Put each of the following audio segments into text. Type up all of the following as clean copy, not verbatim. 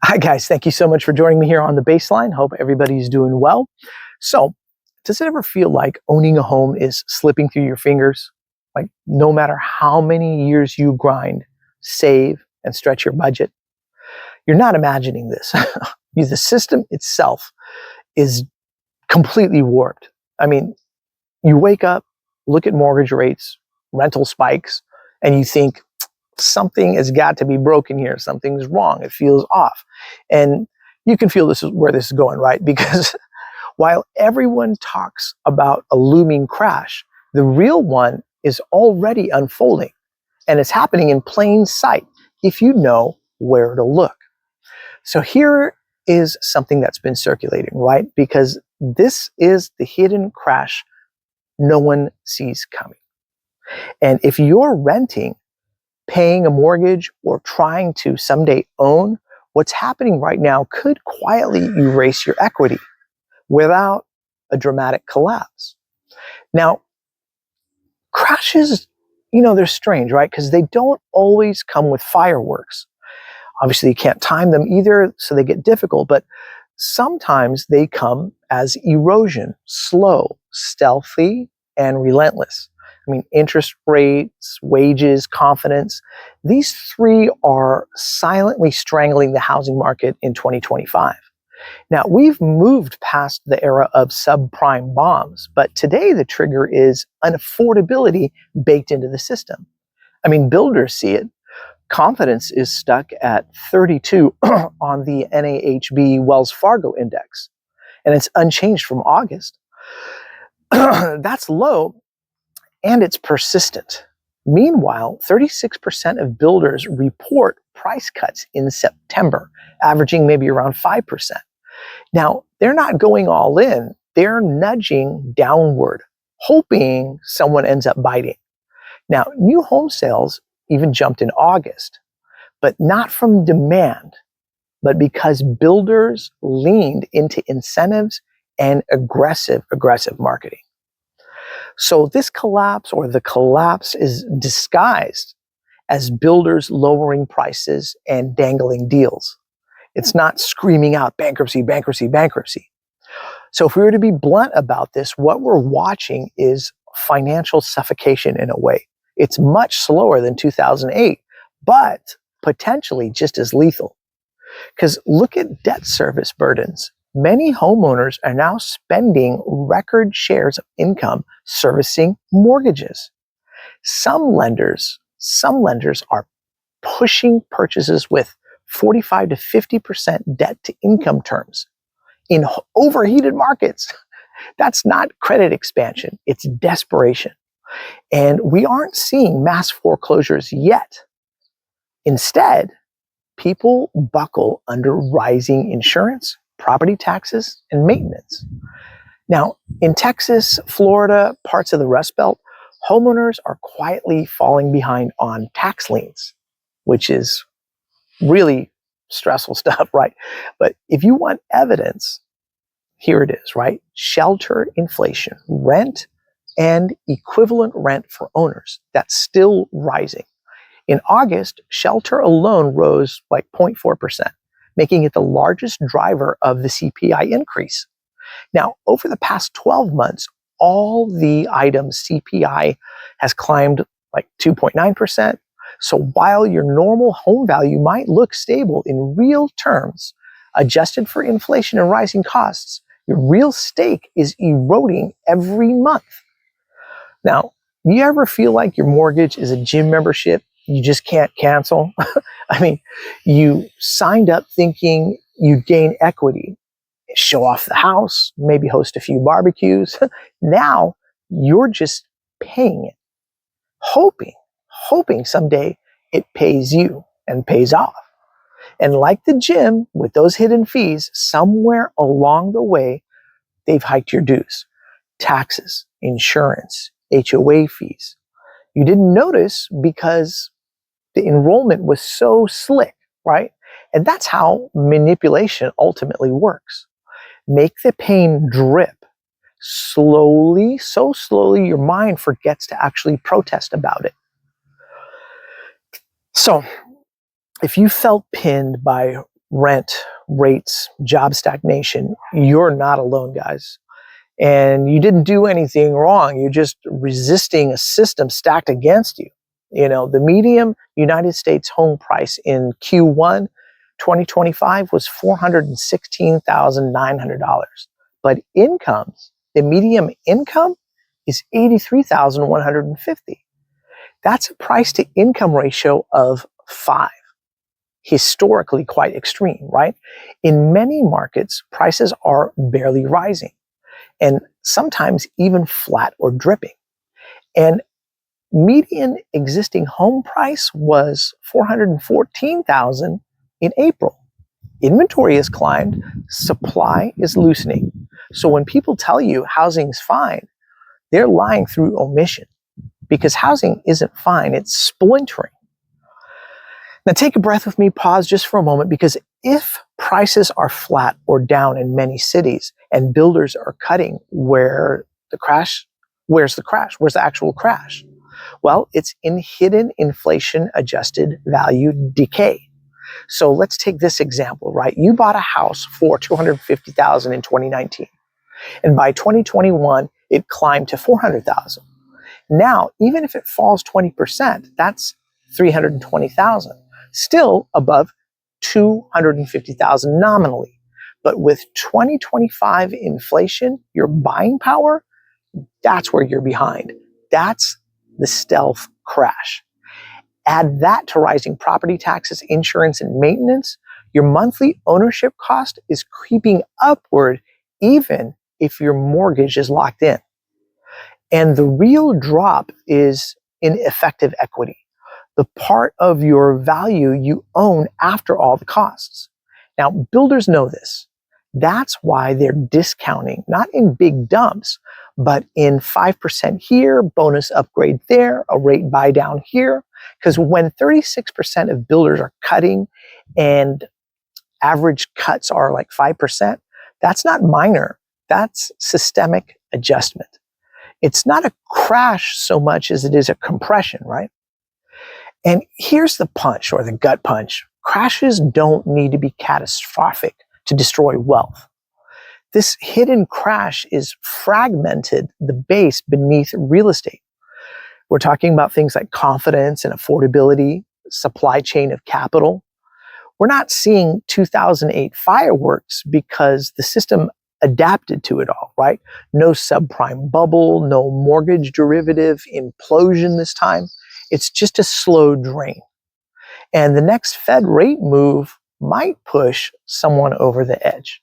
Hi, guys. Thank you so much for joining me here on The Baseline. Hope everybody's doing well. So, does it ever feel like owning a home is slipping through your fingers? Like, no matter how many years you grind, save, and stretch your budget, you're not imagining this. The system itself is completely warped. I mean, you wake up, look at mortgage rates, rental spikes, and you think, something has got to be broken here. Something's wrong. It feels off. And you can feel this is where this is going, right? Because while everyone talks about a looming crash, the real one is already unfolding, and it's happening in plain sight if you know where to look. So here is something that's been circulating, right? Because this is the hidden crash no one sees coming. And if you're renting, paying a mortgage, or trying to someday own, what's happening right now could quietly erase your equity without a dramatic collapse. Now, crashes, they're strange, right? Because they don't always come with fireworks. Obviously, you can't time them either, so they get difficult, but sometimes they come as erosion, slow, stealthy, and relentless. I mean, interest rates, wages, confidence, these three are silently strangling the housing market in 2025. Now, we've moved past the era of subprime bombs, but today the trigger is unaffordability baked into the system. I mean, builders see it. Confidence is stuck at 32 on the NAHB Wells Fargo index, and it's unchanged from August. That's low, and it's persistent. Meanwhile, 36% of builders report price cuts in September, averaging maybe around 5%. Now, they're not going all in, they're nudging downward, hoping someone ends up biting. Now, new home sales even jumped in August, but not from demand, but because builders leaned into incentives and aggressive marketing. So this collapse, or the collapse, is disguised as builders lowering prices and dangling deals. It's not screaming out bankruptcy, bankruptcy, bankruptcy. So if we were to be blunt about this, what we're watching is financial suffocation in a way. It's much slower than 2008, but potentially just as lethal. Because look at debt service burdens. Many homeowners are now spending record shares of income servicing mortgages. Some lenders are pushing purchases with 45 to 50% debt to income terms in overheated markets. That's not credit expansion, it's desperation. And we aren't seeing mass foreclosures yet. Instead, people buckle under rising insurance, property taxes, and maintenance. Now, in Texas, Florida, parts of the Rust Belt, homeowners are quietly falling behind on tax liens, which is really stressful stuff, right? But if you want evidence, here it is, right? Shelter inflation, rent and equivalent rent for owners, that's still rising. In August, shelter alone rose like 0.4%, making it the largest driver of the CPI increase. Now, over the past 12 months, all the items CPI has climbed like 2.9%. So while your normal home value might look stable in real terms, adjusted for inflation and rising costs, your real stake is eroding every month. Now, you ever feel like your mortgage is a gym membership you just can't cancel? I mean, you signed up thinking you'd gain equity, show off the house, maybe host a few barbecues. Now you're just paying it, hoping someday it pays you and pays off. And like the gym, with those hidden fees, somewhere along the way, they've hiked your dues. Taxes, insurance, HOA fees. You didn't notice because the enrollment was so slick, right? And that's how manipulation ultimately works. Make the pain drip slowly, so slowly your mind forgets to actually protest about it. So if you felt pinned by rent, rates, job stagnation, you're not alone, guys. And you didn't do anything wrong. You're just resisting a system stacked against you. You know, the median United States home price in Q1 2025 was $416,900. But incomes, the median income is $83,150. That's a price to income ratio of 5. Historically quite extreme, right? In many markets, prices are barely rising and sometimes even flat or dripping. And median existing home price was $414,000 in April. Inventory has climbed, supply is loosening. So when people tell you housing's fine, they're lying through omission, because housing isn't fine, it's splintering. Now take a breath with me, pause just for a moment, because if prices are flat or down in many cities and builders are cutting, where's the crash? Where's the actual crash? Well, it's in hidden inflation adjusted value decay. So let's take this example, right? You bought a house for $250,000 in 2019, and by 2021 it climbed to $400,000. Now, even if it falls 20%, that's $320,000, still above $250,000 nominally. But with 2025 inflation, your buying power, that's where you're behind. That's the stealth crash. Add that to rising property taxes, insurance, and maintenance, your monthly ownership cost is creeping upward, even if your mortgage is locked in. And the real drop is in effective equity, the part of your value you own after all the costs. Now, builders know this. That's why they're discounting, not in big dumps, but in 5% here, bonus upgrade there, a rate buy down here. Because when 36% of builders are cutting and average cuts are like 5%, that's not minor, that's systemic adjustment. It's not a crash so much as it is a compression, right? And here's the punch, or the gut punch. Crashes don't need to be catastrophic to destroy wealth. This hidden crash is fragmented the base beneath real estate. We're talking about things like confidence and affordability, supply chain of capital. We're not seeing 2008 fireworks because the system adapted to it all, right? No subprime bubble, no mortgage derivative implosion this time. It's just a slow drain. And the next Fed rate move might push someone over the edge.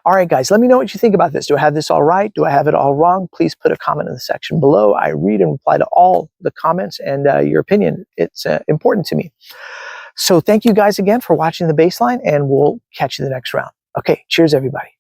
All right, guys, let me know what you think about this. Do I have this all right? Do I have it all wrong? Please put a comment in the section below. I read and reply to all the comments, and your opinion, it's important to me. So thank you guys again for watching The Baseline, and we'll catch you the next round. Okay, cheers, everybody.